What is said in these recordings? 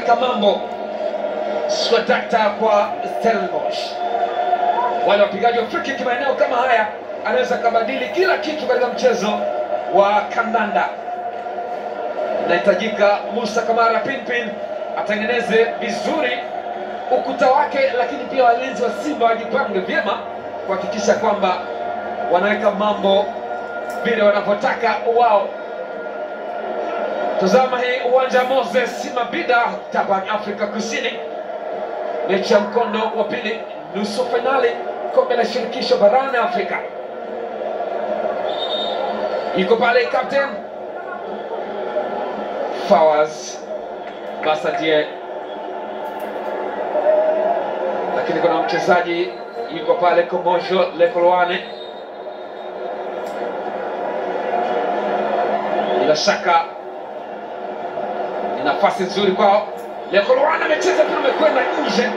anaweka mambo swadakta kwa Stellenbosch. Wale wapigaji wa free kick maeneo kama haya anaweza kubadili kila kitu katika mchezo wa kandanda. Inahitajika Musa Kamara Pinpin atengeneze vizuri ukuta wake, lakini pia walinzi wa Simba wajipange vyema kuhakikisha kwamba wanaweka mambo vile wanavyotaka wao. Tazama hii uwanja Moses Mabida, Durban, Afrika Kusini. Mechi ya mkondo wa pili nusu finali kombe la shirikisho barani Afrika. Yuko pale captain Fawaz Basadie, lakini kuna mchezaji yuko pale Komosho Lekolwane. Bila shaka ni nafasi nzuri kwao. Lekolwane amecheza pia, amekwenda nje,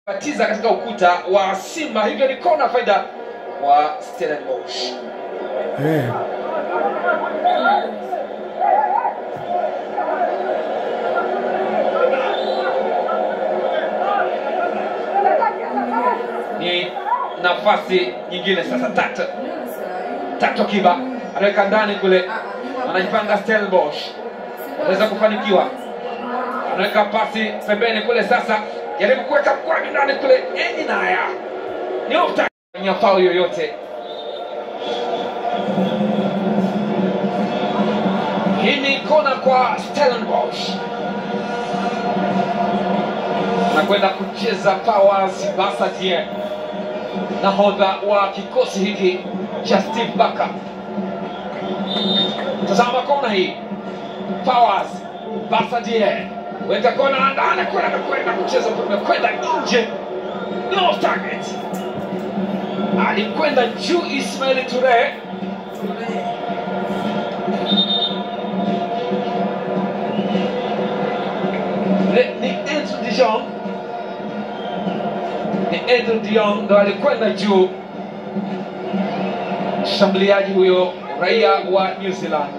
batiza katika ukuta wa Simba, hivyo ni kona faida wa Stellenbosch. Ni nafasi nyingine sasa, tatu Kiba anaweka ndani kule, anajipanga Stellenbosch, anaweza kufanikiwa, anaweka pasi pembeni kule, sasa jaribu kuweka kwa ndani kule, Inaya ni offside, ni foul yoyote. Hii ni kona kwa Stellenbosch, anakwenda kucheza Fawaz Basadie, nahodha wa kikosi hiki cha Steve Barker. Tazama kona hii, Fawaz Basadie weka kona ndani, kwenda kucheza kwenda nje, no target, alikwenda juu Ismail Toure. Ni Edou Dion ndo alikwenda juu, shambuliaji huyo raia wa New Zealand.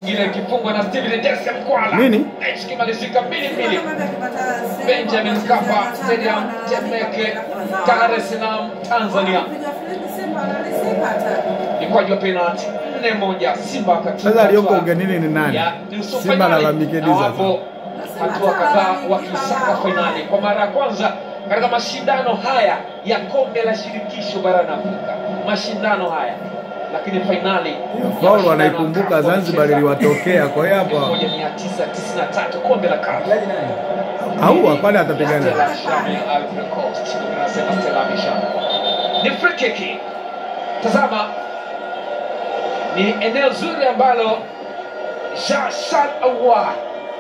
Ile kifungwa na Steven Desi Mkwala. Nini? Kimalizika 2-2. Benjamin Mkapa Stadium, Temeke, Dar es Salaam, Tanzania. Ni kwa jua penalty 4-1 Simba katika. Sasa aliyoko ugenini ni nani? Simba na Lamikediza. Hatua kadhaa wakisaka finali kwa mara ya kwanza katika mashindano haya ya kombe la shirikisho barani Afrika. Mashindano haya, lakini finali Paulo anaikumbuka Zanzibar iliwatokea, kwa hiyo hapa 1993 kombe la CAF. Au pale atapigana. Ni free kick. Tazama, ni eneo zuri ambalo Shashal Awa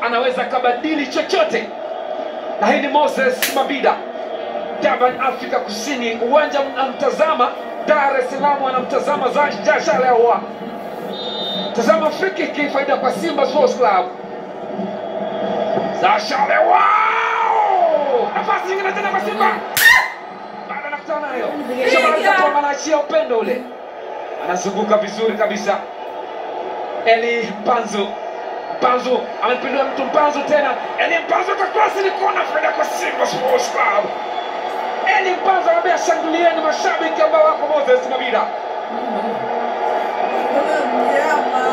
anaweza kabadili chochote, na hii ni Moses Mabida, Durban, Afrika Kusini. Uwanja mnamtazama, Dar es Salaam anamtazama Shashal Awa. Tazama free kick, faida kwa Simba Sports Club. Shashal Awa, nafasi nyingine tena kwa Simba, baada nakutana nayo Shabana anaachia upendo ule, anazunguka vizuri kabisa. Eli Mpanzu amepindua mtu, Mpanzu tena, Eli Mpanzu kwa cross, ni kona faida kwa Simba Sports Club. Eli Mpanzu anambia shangilieni mashabiki ambao wako Moses Mabida.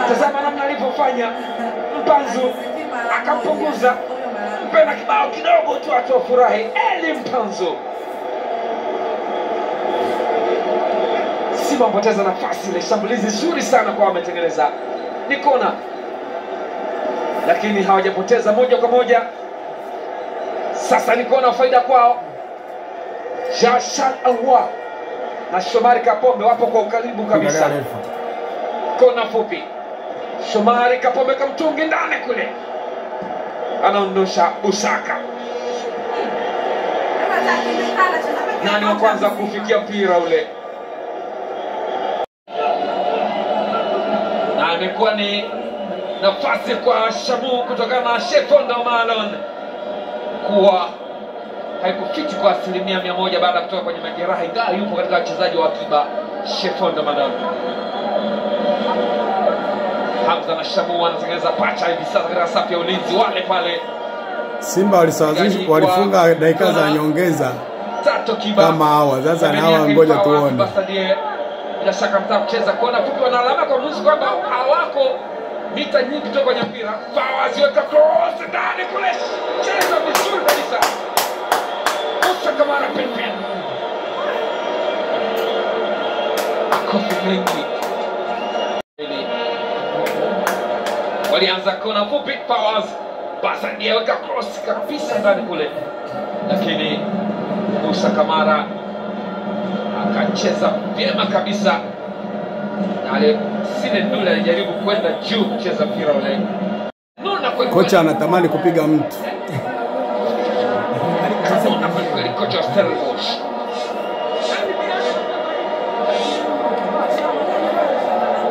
Tazama namna alivyofanya Mpanzu, akampunguza mpena kibao kidogo tu atofurahi. Eli Mpanzu, Simba mpoteza nafasi ile, shambulizi zuri sana kwa wametengeneza, ni kona, lakini hawajapoteza moja kwa moja. Sasa ni kona faida kwao. Shashal Awa na Shomari Kapombe wapo kwa ukaribu kabisa. Kona fupi, Shomari Kapombe kamtungi ndani kule, anaondosha Busaka. Nani wa kwanza kufikia mpira ule? Na imekuwa ni nafasi kwa Shamu kutokana na Shefondo Malon kuwa haikufiti kwa 100% baada ya kutoka kwenye majeraha, ingawa yupo katika wachezaji wa akiba Shefonda Madon. Hamza na Shamu wanatengeneza pacha hivi sasa katika safu ya ulinzi wale pale. Simba walisawazisha, walifunga dakika za nyongeza kama hawa. Sasa na hawa ngoja tuone. Basa ndiye bila shaka mtaka kucheza kona fupi, wanalama kwa mwizi kwamba hawako mita nyingi kutoka kwenye mpira. Fawaz weka cross ndani kule, cheza vizuri kabisa. Musa Kamara pembeni. Makofi mengi. Walianza kona fupi, Fawaz basa ndiye weka cross kabisa ndani kule, lakini Musa Kamara akacheza vyema kabisa. Ale Sine Ndula alijaribu kwenda juu kucheza mpira ule. Kocha anatamani kupiga mtu. Kocha Stellenbosch.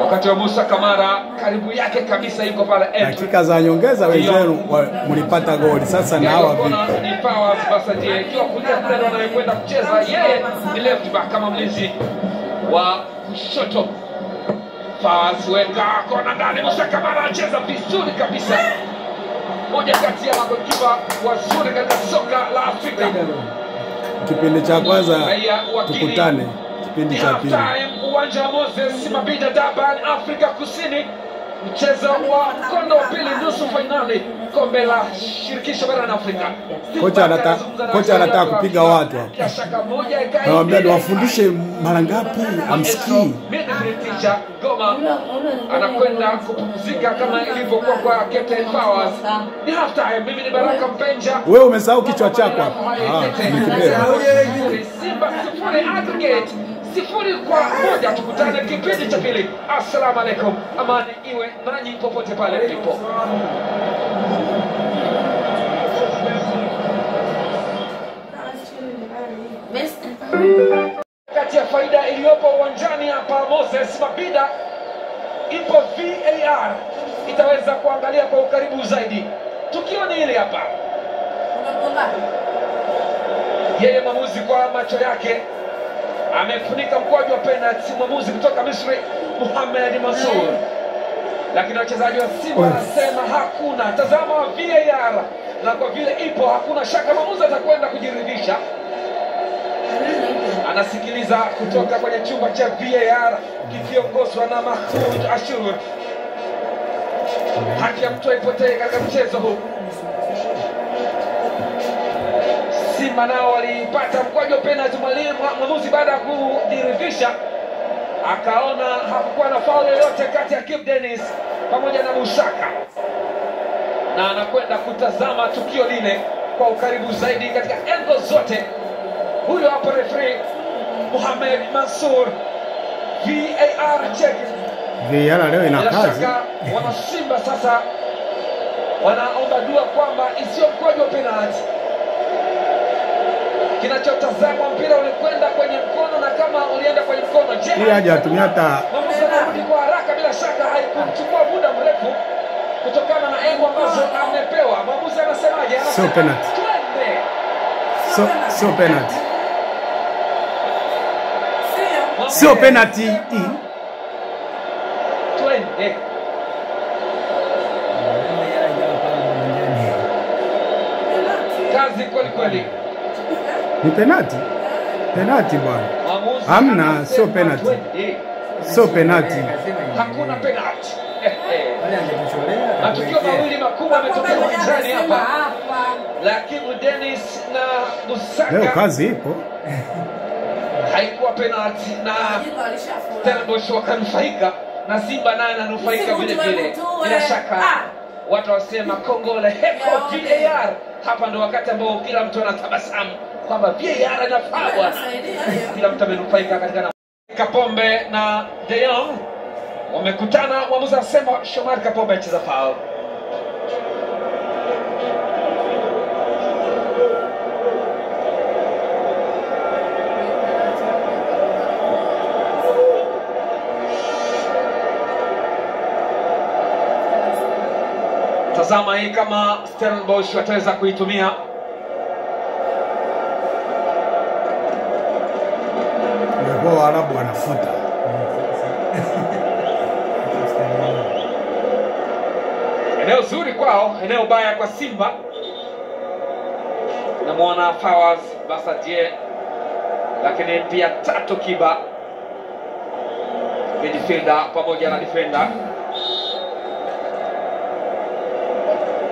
Wakati wa Musa Kamara karibu yake kabisa yuko pale. Dakika za nyongeza wenzenu mlipata goli. Sasa na hawa vipi? Ni Fawaz basa ndiye ikiwa kulia kule anayekwenda kucheza, yeye ni left back kama mlinzi wa kushoto. Fawaz weka kona ndani, Musa Kamara anacheza vizuri kabisa. Moja kati ya magolikipa wazuri katika soka la Afrika. Kipindi cha kwanza tukutane, kipindi cha pili. Uwanja wa Moses Mabhida, Durban, Afrika Kusini. Mchezo wa mkondo wa pili, nusu finali kombe la shirikisho barani Afrika. Kocha anataka kupiga watu hapa. Anamwambia niwafundishe mara ngapi amsikii. Goma anakwenda kupumzika kama ilivyokuwa kwa Captain Fawaz. Ni half time. Mimi ni Baraka Mpenja. Wewe umesahau kichwa chako hapa. Nikibeba. Simba sifuri aggregate 0-1. Tukutane kipindi cha pili. Assalamu alaikum. Amani iwe nanyi popote pale mlipo. Kati ya faida iliyopo uwanjani hapa Moses Mabhida, ipo VAR itaweza kuangalia kwa ukaribu zaidi. Tukio ni ile hapa. Yeye mwamuzi kwa macho yake amefunika mkwaju wa penalty, mwamuzi kutoka Misri Mohamed Mansour, lakini wachezaji wa Simba wanasema hakuna. Tazama VAR, na kwa vile ipo hakuna shaka mwamuzi atakwenda kujiridhisha. Anasikiliza kutoka kwenye chumba cha VAR kikiongozwa na Mahmoud Ashur. Haki ya mtu haipotee katika mchezo huu. Simba nao walipata mkwaju wa penalty, mwamuzi baada ya kujiridhisha akaona hakukuwa na faul yoyote kati ya Kibu Denis pamoja na Musaka, na anakwenda kutazama tukio lile kwa ukaribu zaidi katika engo zote. Huyo hapo referee Mohamed Mansour. VAR check. VAR leo ina kazi. Wana Simba sasa wanaomba dua kwamba isiyo mkwaju wa penalty. Kinachotazama mpira ulikwenda kwenye mkono, na kama ulienda kwenye mkono, je, hii haja atumia hata mwamuzi kwa haraka, bila shaka haikumchukua muda mrefu kutokana na engo ambazo amepewa. Mwamuzi anasemaje? Sio penalty. Sio penalty. Sio penalty. Twende. Kazi kweli kweli. Ni penalty. Penalty bwana. Hamna, sio penalty. Sio penalty. Hakuna penalty. Matukio mawili makubwa yametokea uwanjani hapa. Lakini Dennis na Musaka, leo kazi ipo. Haikuwa penalty na Stellenbosch wakanufaika, na Simba naye ananufaika vile vile. Bila shaka watu wasema Kongole heko VAR. Hapa ndo wakati ambao kila mtu anatabasamu kwamba VAR inafaa bwana. Kila mtu amenufaika katika Kapombe na De Jong wamekutana, mwamuzi anasema Shomari Kapombe acheza foul. Tazama hii kama Stellenbosch wataweza kuitumia. kwa Waarabu wanafuta. Eneo zuri kwao, eneo baya kwa Simba. Namuona Fawaz Basadie, lakini pia Tato Kiba, midfielder pamoja na defender.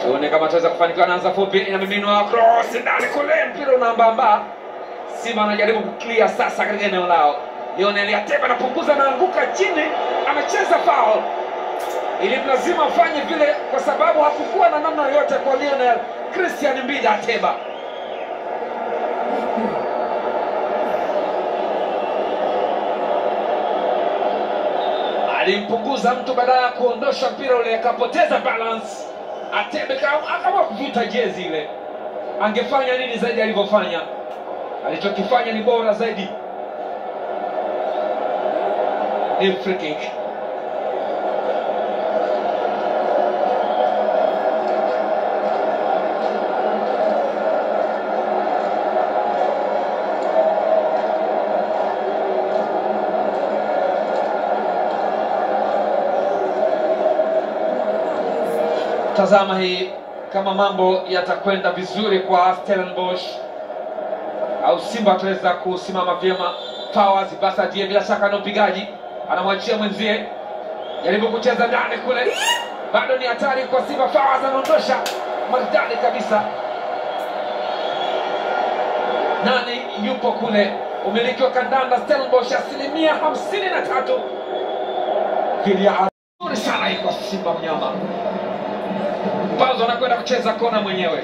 Tuone kama tutaweza kufanikiwa. Anaanza fupi, inamiminwa cross ndani kule, mpira unambamba. Simba anajaribu kuclear sasa katika eneo lao. Lionel Ateba anapunguza na anguka chini, amecheza foul. Ili lazima afanye vile kwa sababu hakukuwa na namna yoyote kwa Lionel Christian Mbida Ateba. Alimpunguza mtu baada ya kuondosha mpira ule, akapoteza balance. Ateba akaamua kuvuta jezi ile. Angefanya nini zaidi alivyofanya? Alichokifanya ni bora zaidi. Ni free kick. Tazama hii, kama mambo yatakwenda vizuri kwa Stellenbosch au Simba ataweza kusimama vyema. Fawaz Basadie bila shaka na mpigaji, anamwachia mwenzie, jaribu kucheza ndani kule, bado ni hatari kwa Simba. Fawaz anaondosha maridadi kabisa. Nani yupo kule? Umiliki wa kandanda Stellenbosch 53%. Kilia nzuri sana iko Simba mnyama. Mpanzo anakwenda kucheza kona mwenyewe.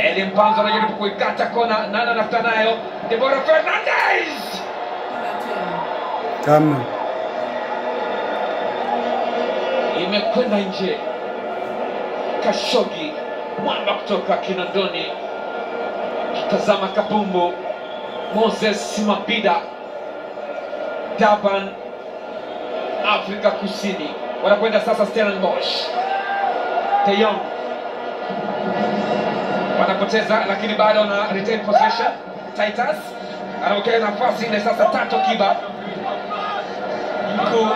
Eli Mpanzo anajaribu kuikata kona, nani anafuta nayo? Deborah Fernandez! Kama imekwenda nje. Kashogi mwamba kutoka Kinondoni. Kitazama kabumbu. Moses Mabida, Durban, Afrika Kusini. Wanakwenda sasa Stellenbosch. De Jong wanapoteza, lakini bado wana retain possession. Titus anaokea nafasi ile sasa. Tato Kiba mkuu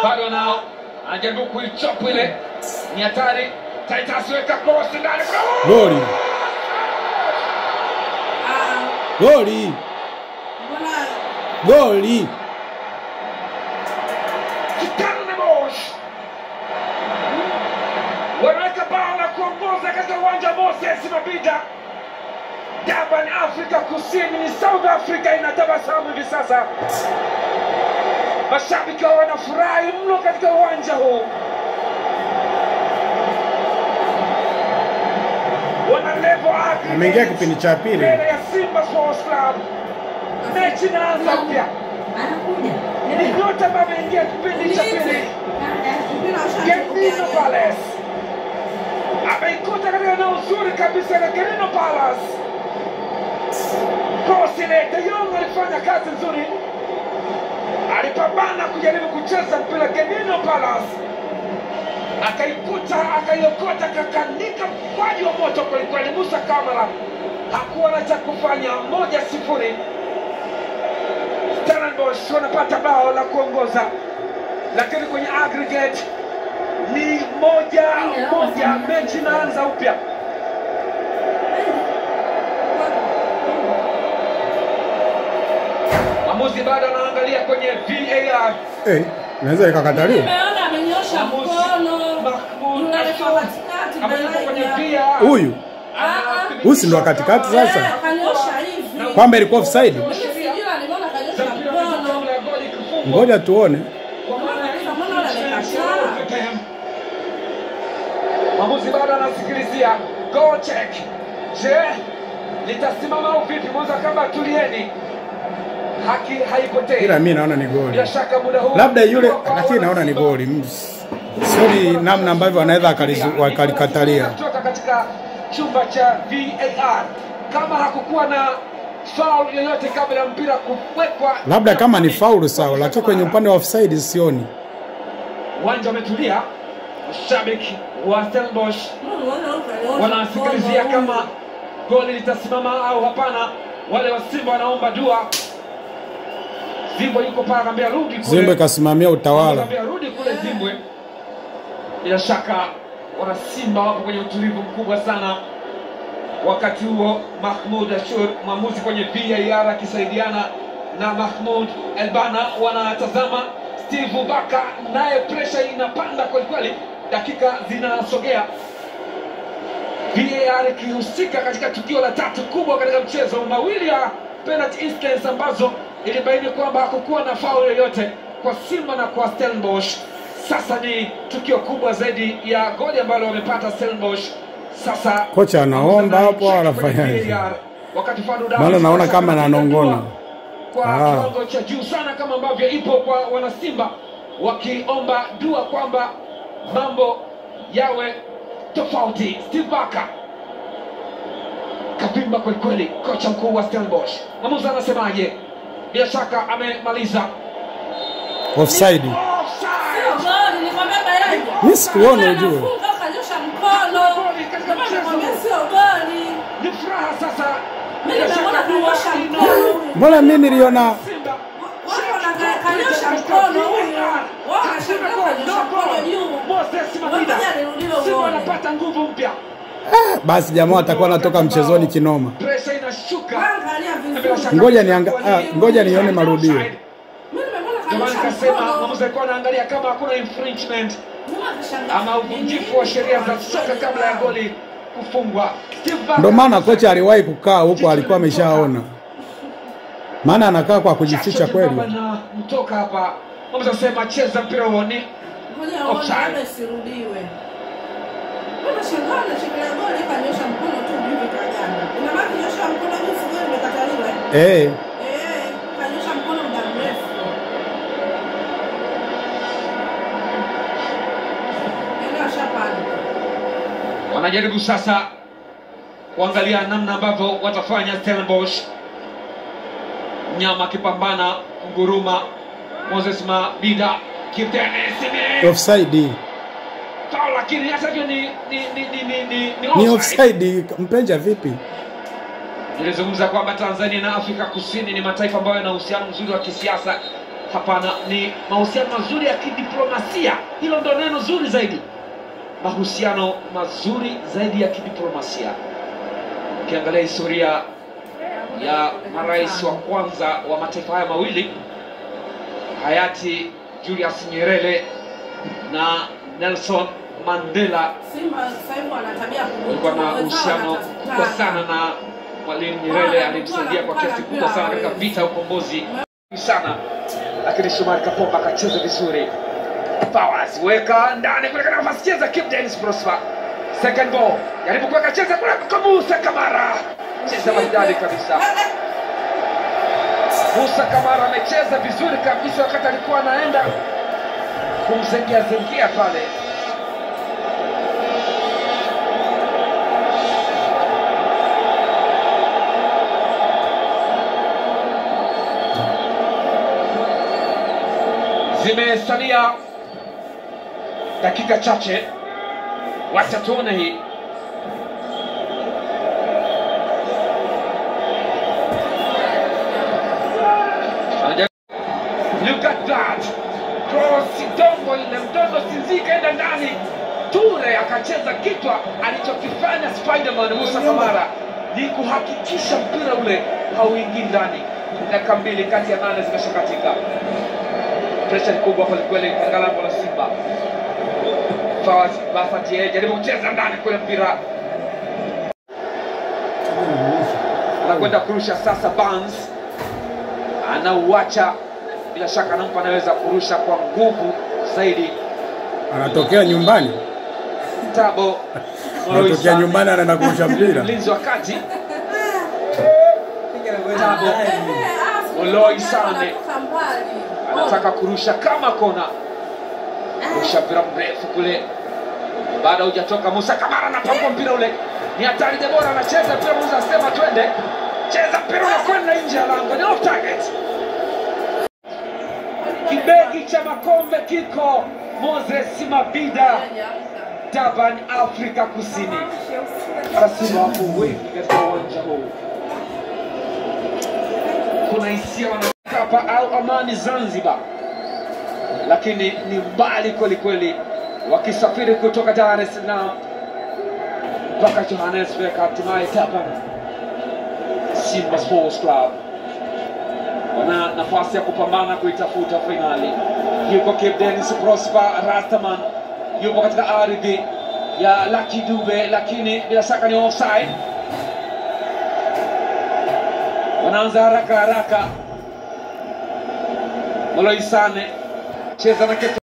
bado nao anajaribu kuichopu ile, ni hatari. Titus weka cross ndani. goli. Goli. Goli. Wanaweka bao la kuongoza katika uwanja Moses Mabida. Durban, Afrika Kusini. Ni South Africa inatabasamu hivi sasa. Mashabiki wanafurahi mno katika uwanja huu. Wana level aggregate. Ameingia kipindi cha pili. Mbele ya Simba Sports Club. Mechi inaanza mpya. Ni yote ambayo ameingia kipindi cha pili. Genino Palace ameikuta katika eneo uzuri kabisa la Genino Palace. Cross ile, De Jong alifanya kazi nzuri, alipambana kujaribu kucheza mpira. Genino Palace akaikuta, akaiokota, kakanika mkwaji wa moto kwelikweli. Musa Kamara hakuwa na cha kufanya. 1-0. Stellenbosch wanapata bao la kuongoza, lakini kwenye aggregate ni 1-1. Mechi inaanza upya. Mwamuzi bado anaangalia kwenye VAR. Naweza ikakataliwa. Nimeona amenyosha mkono. Huyu Usi ndo katikati sasa. Kanyosha hivi. Kwamba ilikuwa offside. Ngoja tuone. Mwamuzi bado anasikilizia. Go check. Je, litasimama au vipi? Mwanza kama tulieni. Haki haipotei. Ila mimi naona ni goli. Bila shaka muda huu. Labda yule lakini naona ni goli. Sio namna ambavyo anaweza akalikatalia. Kutoka katika chumba cha VAR. Kama hakukuwa na foul yoyote kabla ya mpira kuwekwa. Labda kama ni foul sawa, lakini kwenye upande wa offside sioni. Uwanja umetulia. Mashabiki wa Stellenbosch wanasikilizia kama goli litasimama au hapana. Wale wa Simba wanaomba dua. Zimbwe yuko pale anambia rudi kule. Zimbwe kasimamia utawala. Anambia rudi kule Zimbwe. Bila shaka wana Simba wapo kwenye utulivu mkubwa sana. Wakati huo Mahmoud Ashur mwamuzi kwenye VAR akisaidiana na Mahmoud Elbana wanatazama. Steve Baka naye pressure inapanda kwa kweli, dakika zinasogea. VAR ikihusika katika tukio la tatu kubwa katika mchezo, mawili ya penalty instance ambazo ilibaini kwamba hakukuwa na foul yoyote kwa Simba na kwa Stellenbosch. Sasa ni tukio kubwa zaidi ya goli ambalo wamepata Stellenbosch. Sasa kocha anaomba hapo anafanyaje? Wakati Fadlu maana naona kama ananongona kwa kiwango cha juu sana, kama ambavyo ipo kwa wana Simba wakiomba dua kwamba mambo yawe tofauti. Steve Baka kapimba kwa kweli, kocha mkuu wa Stellenbosch. Mwamuzi anasemaje? Bila shaka amemaliza. Offside. Mimi sikuona ujue. Ni furaha sasa. Mbona mimi niliona anapata nguvu mpya. Basi jamaa atakuwa anatoka mchezoni kinoma. Pressure inashuka. Ngoja nione marudio. Jamani kasema mwamuzi alikuwa anaangalia kama hakuna infringement ama uvunjifu wa sheria za soka kabla ya goli kufungwa. Ndio maana kocha aliwahi kukaa huko, alikuwa ameshaona. Maana anakaa kwa kujificha kweli. Mtoka hapa. Mwamuzi anasema cheza mpira huo ni offside. Sirudiwe. Mbona shangaa na shikila goli kanyosha mkono tu hivi kajana. Unabaki nyosha mkono hivi goli imekataliwa. Kanyosha mkono muda mrefu. Wanajaribu sasa kuangalia namna ambavyo watafanya Stellenbosch. Nyama akipambana kunguruma. Moses Mabida Kiptene offside. Foul, lakini hata hivyo ni offside. Mpenja vipi? Nilizungumza kwamba Tanzania na Afrika Kusini ni mataifa ambayo yana uhusiano mzuri wa kisiasa. Hapana, ni mahusiano mazuri ya kidiplomasia. Hilo ndio neno zuri zaidi. Mahusiano mazuri zaidi ya kidiplomasia. Ukiangalia historia ya marais wa kwanza wa mataifa haya mawili, hayati Julius Nyerere na Nelson Mandela, walikuwa na uhusiano kubwa sana na Mwalimu Nyerere. Alimsaidia kwa kiasi kubwa sana katika vita ukombozi sana, lakini Shomari Kapombe akacheza vizuri. Powers weka ndani kule, kana nafasi cheza Kim Dennis Prosper. Second ball jaribu kuweka cheza kule kwa Musa Kamara, cheza maridadi kabisa. Musa Kamara amecheza vizuri kabisa wakati alikuwa anaenda kumzengia pale. Zimesalia dakika chache, wacha tuone hii. Look at that cross, dongo ile mdondo Sinzika enda ndani. Ture akacheza kitwa. Alichokifanya Spiderman Musa Kamara ni kuhakikisha mpira ule hauingii ndani. Dakika 2 kati ya 8 zimeshakatika. Pressure kubwa kwa kweli kwa lango la Simba. Fawaz Bafatie jaribu kucheza ndani kule mpira. Anakwenda kurusha sasa Barnes. Anauacha, bila shaka anampa, anaweza kurusha kwa nguvu zaidi. Anatokea nyumbani. Tabo anatokea nyumbani anaenda kurusha mpira. Mlinzi wakati. Tabo Oloi Sane anataka kurusha kama kona. Kurusha mpira mrefu kule. Baada hujatoka, Musa Kamara anapanga mpira ule. Ni hatari, Debora anacheza mpira, Musa asema twende. Cheza mpira unakwenda nje ya lango, ni off target. Kibegi cha makombe kiko Moses Mabida, Durban, Afrika Kusini. Simba wapo wengi katika uwanja huu. Kuna hisia wanakapa au Amani Zanzibar, lakini ni mbali kweli kweli, wakisafiri kutoka Dar es Salaam mpaka Johannesburg, hatimaye Durban. Simba Sports Club wana nafasi ya kupambana kuitafuta finali. Yuko Cape Dennis Prosper Rastaman, yupo katika ardhi ya Lucky Dube, lakini bila shaka ni offside. Wanaanza haraka haraka. Moloisane cheza na Keto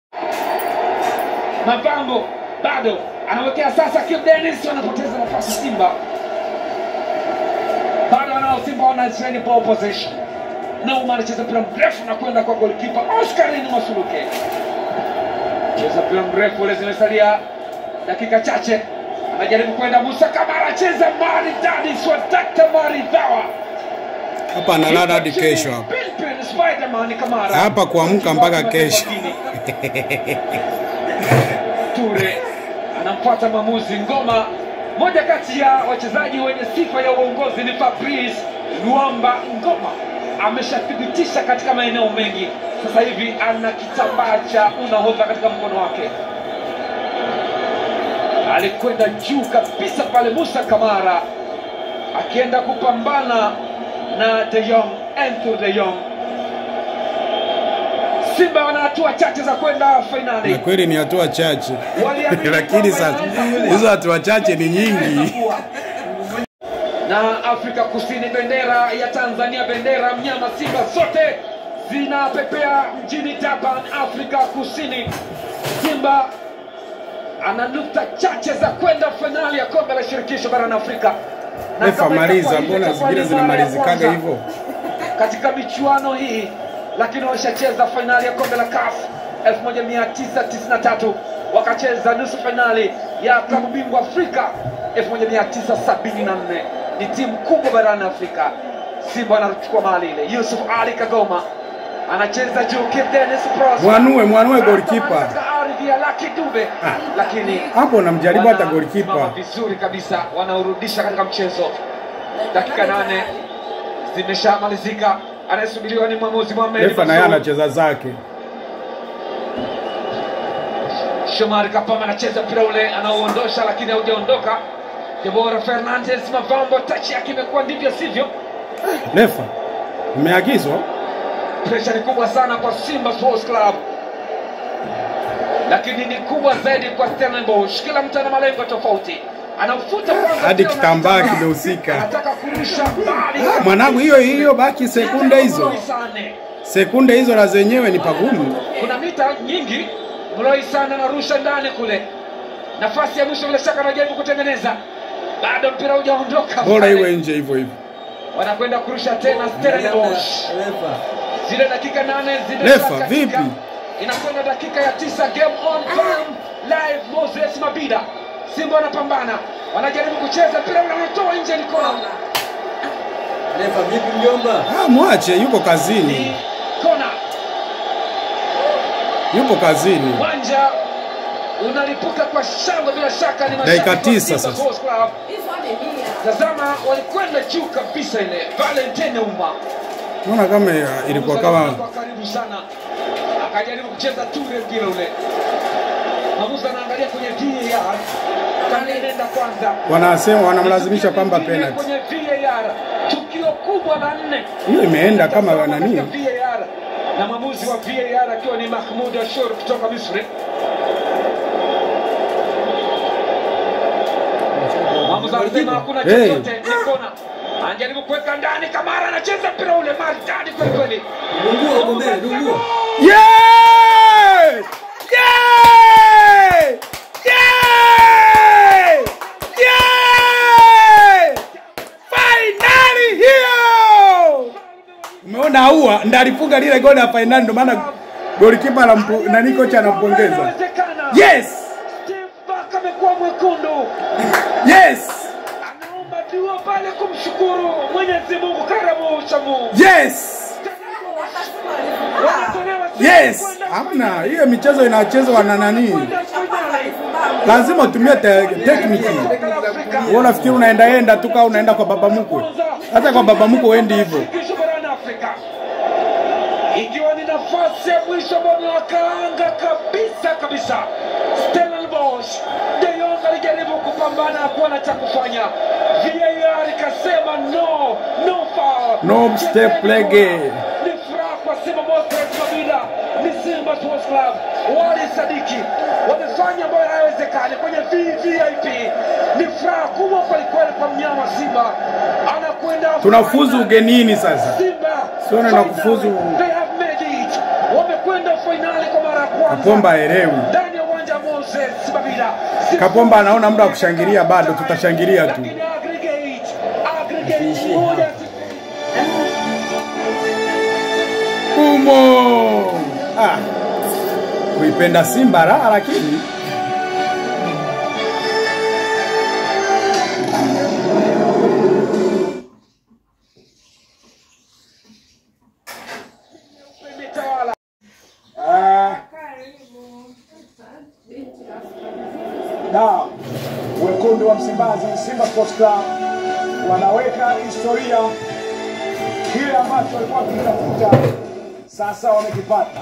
Mapambo, bado anawekea sasa. Cape Dennis wanapoteza nafasi. Simba bado wanao. Simba wana train ball possession. Nauma anacheza mpira mrefu na kwenda kwa goalkeeper Oscarini Masuluke. Cheza mpira mrefu, ule zimesalia dakika chache. Anajaribu kwenda Musa Kamara, cheza maridadi swa Dr. Maridhawa. Hapa analala hadi kesho hapa. Hapa kuamka mpaka kesho. Ture anampata maamuzi. Ngoma, moja kati ya wachezaji wenye sifa ya uongozi ni Fabrice Luamba Ngoma. Ameshathibitisha katika maeneo mengi. Sasa hivi ana kitambaa cha unahodha katika mkono wake. Alikwenda juu kabisa pale Musa Kamara, akienda kupambana na De Jong, Anthony De Jong. Simba wana hatua chache za kwenda finali. Na kweli ni hatua chache. Lakini sasa hizo hatua chache ni nyingi. Na Afrika Kusini, bendera ya Tanzania, bendera mnyama Simba, zote zinapepea mjini Durban, Afrika Kusini. Simba ana nukta chache za kwenda finali ya kombe la shirikisho barani Afrika. Refa maliza, mbona zingine zinamalizikaga hivyo katika michuano hii, lakini washacheza finali ya kombe la CAF 1993, wakacheza nusu finali ya klabu bingwa Afrika 1974. Ni timu kubwa barani Afrika. Simba anachukua mali ile. Yusuf Ali Kagoma anacheza juu. Cape Dennis Prosper mwanue goalkeeper Lucky Dube, lakini hapo namjaribu hata goalkeeper vizuri kabisa. Wanaurudisha katika mchezo. Dakika 8 zimeshamalizika. Anasubiriwa ni mwamuzi Mohamed. Refa naye anacheza zake. Shomari Kapama anacheza mpira ule, anaoondosha lakini haujaondoka. Deborah Fernandez Mavambo, touch yake imekuwa ndivyo sivyo. Refa umeagizwa. Pressure ni kubwa sana kwa Simba Sports Club, lakini ni kubwa zaidi kwa Stellenbosch. Kila mtu ana malengo tofauti. Anafuta kwanza hadi kitambaa kimehusika. Anataka kurusha mbali. Mwanangu, hiyo baki sekunde hizo. Sekunde hizo na zenyewe ni pagumu. Kuna mita nyingi. Mloisane anarusha ndani kule. Nafasi ya mwisho bila shaka anajaribu kutengeneza. Bado mpira hujaondoka. Bora iwe nje hivyo hivyo. Wanakwenda kurusha tena Stellenbosch. Zile dakika 8 Refa vipi? Inakwenda dakika ya 9, game on time live. Moses Mabida, Simba wanapambana, wanajaribu kucheza mpira unatoa nje, ni kona. Refa vipi mjomba? Mwache, yuko kazini. Kona. Yupo kazini. Uwanja unalipuka kwa shangwe bila shaka. Ni dakika 9 sasa. Tazama, walikwenda juu kabisa ile. Valentine Uma, naona kama ilikuwa kama karibu sana, akajaribu kucheza Ture mpira ule. Mamuza anaangalia kwenye VAR, kanenda kwanza. Wanasema wanamlazimisha kwamba penalty. Kwenye VAR, tukio kubwa la 4. Hiyo imeenda kama nani? VAR na maamuzi wa VAR akiwa ni Mahmoud Ashur kutoka Misri. Mamuza anasema hakuna chochote, ni kona. Anajaribu kuweka ndani, Kamara anacheza mpira ule maridadi kweli kweli. Dungua huko mbele, dungua. Yeah! Yeah! Yeah! Yeah! Finali hiyo! Umeona haua ndio alifunga lile goli ya finali, ndio maana goalkeeper nani kocha anampongeza. Yes! Steve Barker amekuwa mwekundu. Yes! Dua pale kumshukuru Mwenyezi Mungu, karamu cha Mungu. Yes! Yes, hamna. Hiyo michezo inachezwa na nani? Lazima utumie technique. Wewe unafikiri unaenda tu kama unaenda kwa baba mkwe. Hata kwa baba mkwe wendi hivyo. Ikiwa ni nafasi ya mwisho bwana wakaanga kabisa. Stellenbosch De Jong alijaribu kupambana hakuwa na cha kufanya. VAR ikasema no foul. No step plege. Ni furaha kwa Simba Moses Mabida. Ni Simba Sports Club. Wali Sadiki wamefanya ambayo hayawezekani kwenye VIP. Ni furaha kubwa kwa mnyama Simba. Anakwenda tunafuzu ugenini sasa. Simba sio na kufuzu. Wamekwenda finali kwa mara ya kwanza. Kapomba elewi. Ndani ya uwanja Moses Mabida. Kapomba anaona muda wa kushangilia bado, tutashangilia tu. Umo. Kuipenda Simba raha lakini na wekundu wa Msimbazi Simba Sports Club wanaweka historia. Kile ambacho walikuwa wakitafuta sasa wamekipata.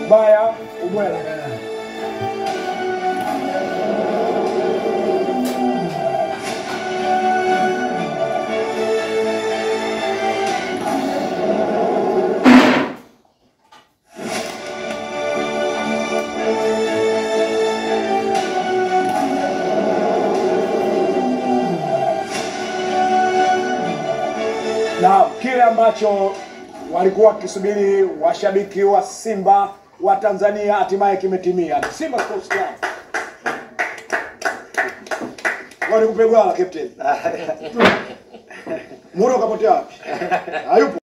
Ubaya ubwela. Na kile ambacho walikuwa wakisubiri washabiki wa Simba wa Tanzania hatimaye kimetimia. Simba Sports Club. Wale kupegwa la captain. Muro kapotea wapi? Hayupo.